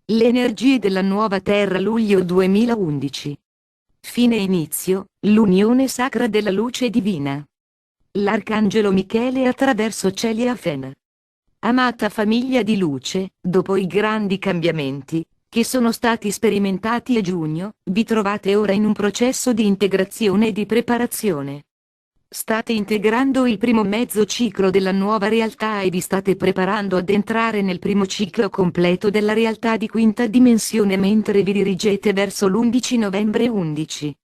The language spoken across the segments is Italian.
Le energie della nuova Terra luglio 2011. Fine e inizio, l'unione sacra della luce divina. L'Arcangelo Michele attraverso Celia Fen. Amata famiglia di luce, dopo i grandi cambiamenti, che sono stati sperimentati a giugno, vi trovate ora in un processo di integrazione e di preparazione. State integrando il primo mezzo ciclo della nuova realtà e vi state preparando ad entrare nel primo ciclo completo della realtà di quinta dimensione mentre vi dirigete verso l'11 novembre 11.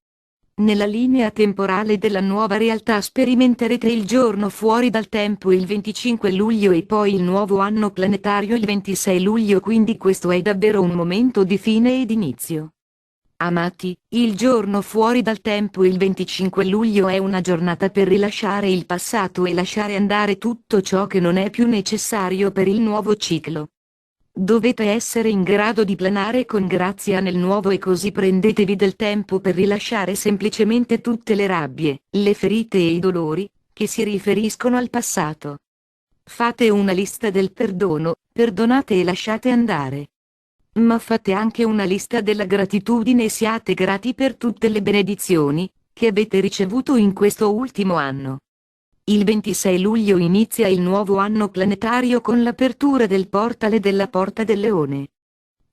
Nella linea temporale della nuova realtà sperimenterete il giorno fuori dal tempo il 25 luglio e poi il nuovo anno planetario il 26 luglio, quindi questo è davvero un momento di fine ed inizio. Amati, il giorno fuori dal tempo il 25 luglio è una giornata per rilasciare il passato e lasciare andare tutto ciò che non è più necessario per il nuovo ciclo. Dovete essere in grado di planare con grazia nel nuovo e così prendetevi del tempo per rilasciare semplicemente tutte le rabbie, le ferite e i dolori, che si riferiscono al passato. Fate una lista del perdono, perdonate e lasciate andare. Ma fate anche una lista della gratitudine e siate grati per tutte le benedizioni che avete ricevuto in questo ultimo anno. Il 26 luglio inizia il nuovo anno planetario con l'apertura del portale della Porta del Leone.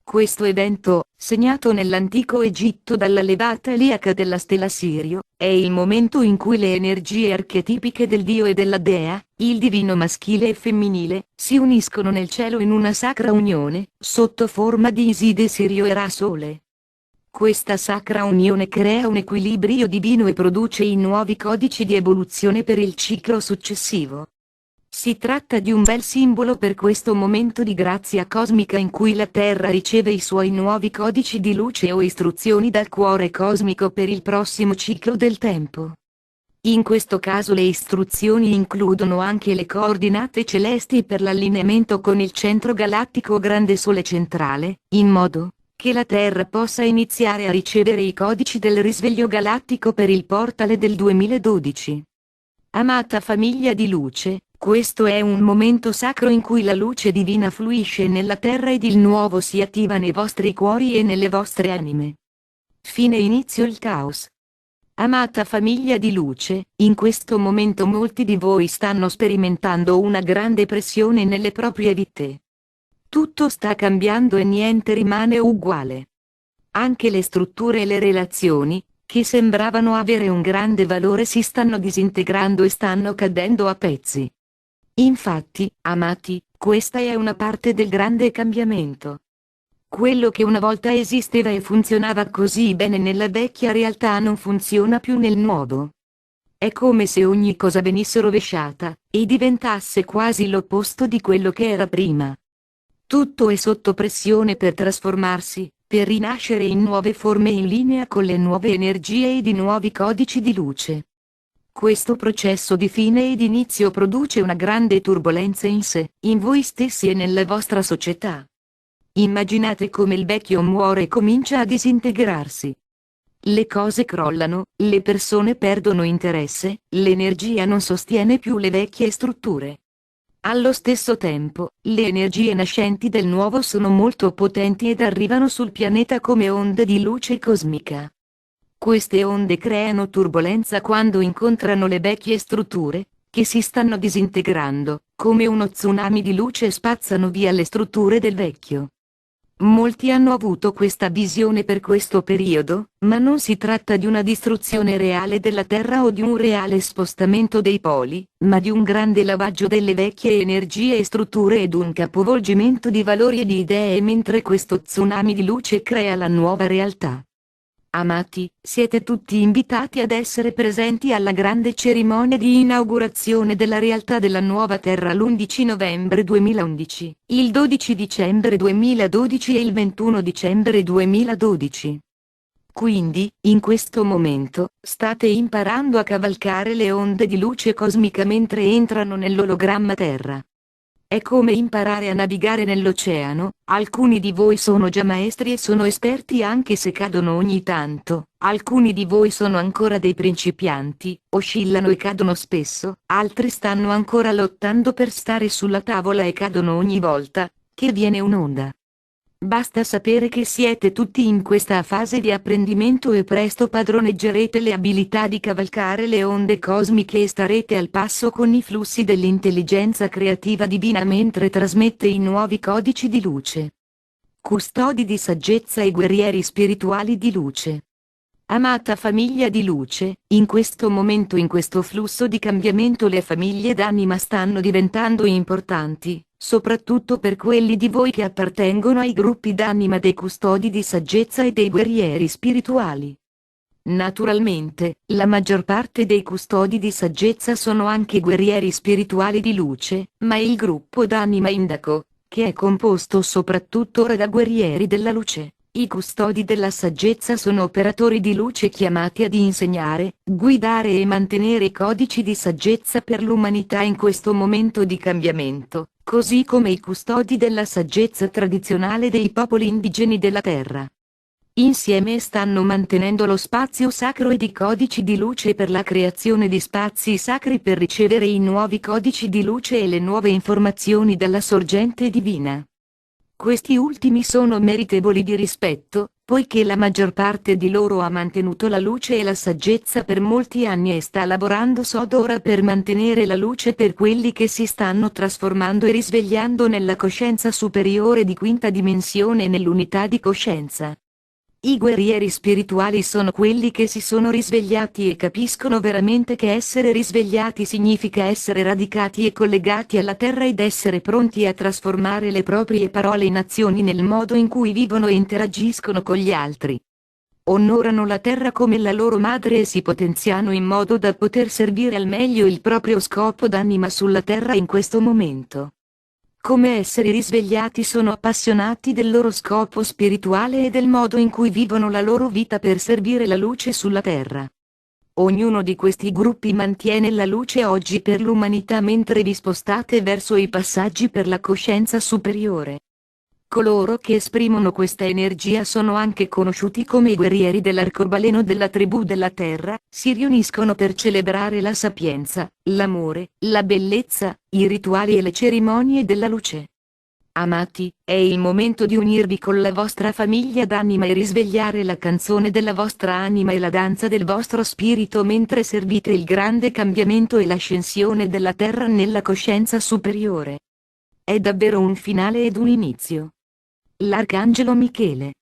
Questo evento, segnato nell'antico Egitto dalla levata eliaca della stella Sirio, è il momento in cui le energie archetipiche del dio e della dea, il divino maschile e femminile, si uniscono nel cielo in una sacra unione, sotto forma di Iside Sirio e Ra Sole. Questa sacra unione crea un equilibrio divino e produce i nuovi codici di evoluzione per il ciclo successivo. Si tratta di un bel simbolo per questo momento di grazia cosmica in cui la Terra riceve i suoi nuovi codici di luce o istruzioni dal cuore cosmico per il prossimo ciclo del tempo. In questo caso le istruzioni includono anche le coordinate celesti per l'allineamento con il centro galattico Grande Sole centrale, in modo che la Terra possa iniziare a ricevere i codici del risveglio galattico per il portale del 2012. Amata famiglia di luce, questo è un momento sacro in cui la luce divina fluisce nella terra ed il nuovo si attiva nei vostri cuori e nelle vostre anime. Fine e inizio il caos. Amata famiglia di luce, in questo momento molti di voi stanno sperimentando una grande pressione nelle proprie vite. Tutto sta cambiando e niente rimane uguale. Anche le strutture e le relazioni, che sembravano avere un grande valore, si stanno disintegrando e stanno cadendo a pezzi. Infatti, amati, questa è una parte del grande cambiamento. Quello che una volta esisteva e funzionava così bene nella vecchia realtà non funziona più nel nuovo. È come se ogni cosa venisse rovesciata, e diventasse quasi l'opposto di quello che era prima. Tutto è sotto pressione per trasformarsi, per rinascere in nuove forme in linea con le nuove energie ed i nuovi codici di luce. Questo processo di fine ed inizio produce una grande turbolenza in sé, in voi stessi e nella vostra società. Immaginate come il vecchio muore e comincia a disintegrarsi. Le cose crollano, le persone perdono interesse, l'energia non sostiene più le vecchie strutture. Allo stesso tempo, le energie nascenti del nuovo sono molto potenti ed arrivano sul pianeta come onde di luce cosmica. Queste onde creano turbolenza quando incontrano le vecchie strutture, che si stanno disintegrando, come uno tsunami di luce e spazzano via le strutture del vecchio. Molti hanno avuto questa visione per questo periodo, ma non si tratta di una distruzione reale della Terra o di un reale spostamento dei poli, ma di un grande lavaggio delle vecchie energie e strutture ed un capovolgimento di valori e di idee mentre questo tsunami di luce crea la nuova realtà. Amati, siete tutti invitati ad essere presenti alla grande cerimonia di inaugurazione della realtà della nuova Terra l'11 novembre 2011, il 12 dicembre 2012 e il 21 dicembre 2012. Quindi, in questo momento, state imparando a cavalcare le onde di luce cosmica mentre entrano nell'ologramma Terra. È come imparare a navigare nell'oceano, alcuni di voi sono già maestri e sono esperti anche se cadono ogni tanto, alcuni di voi sono ancora dei principianti, oscillano e cadono spesso, altri stanno ancora lottando per stare sulla tavola e cadono ogni volta che viene un'onda. Basta sapere che siete tutti in questa fase di apprendimento e presto padroneggerete le abilità di cavalcare le onde cosmiche e starete al passo con i flussi dell'intelligenza creativa divina mentre trasmette i nuovi codici di luce. Custodi di saggezza e guerrieri spirituali di luce. Amata famiglia di luce, in questo momento, in questo flusso di cambiamento, le famiglie d'anima stanno diventando importanti, soprattutto per quelli di voi che appartengono ai gruppi d'anima dei custodi di saggezza e dei guerrieri spirituali. Naturalmente, la maggior parte dei custodi di saggezza sono anche guerrieri spirituali di luce, ma il gruppo d'anima Indaco, che è composto soprattutto ora da guerrieri della luce. I custodi della saggezza sono operatori di luce chiamati ad insegnare, guidare e mantenere i codici di saggezza per l'umanità in questo momento di cambiamento, così come i custodi della saggezza tradizionale dei popoli indigeni della Terra. Insieme stanno mantenendo lo spazio sacro ed i codici di luce per la creazione di spazi sacri per ricevere i nuovi codici di luce e le nuove informazioni dalla sorgente divina. Questi ultimi sono meritevoli di rispetto, poiché la maggior parte di loro ha mantenuto la luce e la saggezza per molti anni e sta lavorando sodora per mantenere la luce per quelli che si stanno trasformando e risvegliando nella coscienza superiore di quinta dimensione e nell'unità di coscienza. I guerrieri spirituali sono quelli che si sono risvegliati e capiscono veramente che essere risvegliati significa essere radicati e collegati alla terra ed essere pronti a trasformare le proprie parole in azioni nel modo in cui vivono e interagiscono con gli altri. Onorano la terra come la loro madre e si potenziano in modo da poter servire al meglio il proprio scopo d'anima sulla terra in questo momento. Come esseri risvegliati sono appassionati del loro scopo spirituale e del modo in cui vivono la loro vita per servire la luce sulla terra. Ognuno di questi gruppi mantiene la luce oggi per l'umanità mentre vi spostate verso i passaggi per la coscienza superiore. Coloro che esprimono questa energia sono anche conosciuti come i guerrieri dell'arcobaleno della tribù della terra, si riuniscono per celebrare la sapienza, l'amore, la bellezza, i rituali e le cerimonie della luce. Amati, è il momento di unirvi con la vostra famiglia d'anima e risvegliare la canzone della vostra anima e la danza del vostro spirito mentre servite il grande cambiamento e l'ascensione della terra nella coscienza superiore. È davvero un finale ed un inizio. L'Arcangelo Michele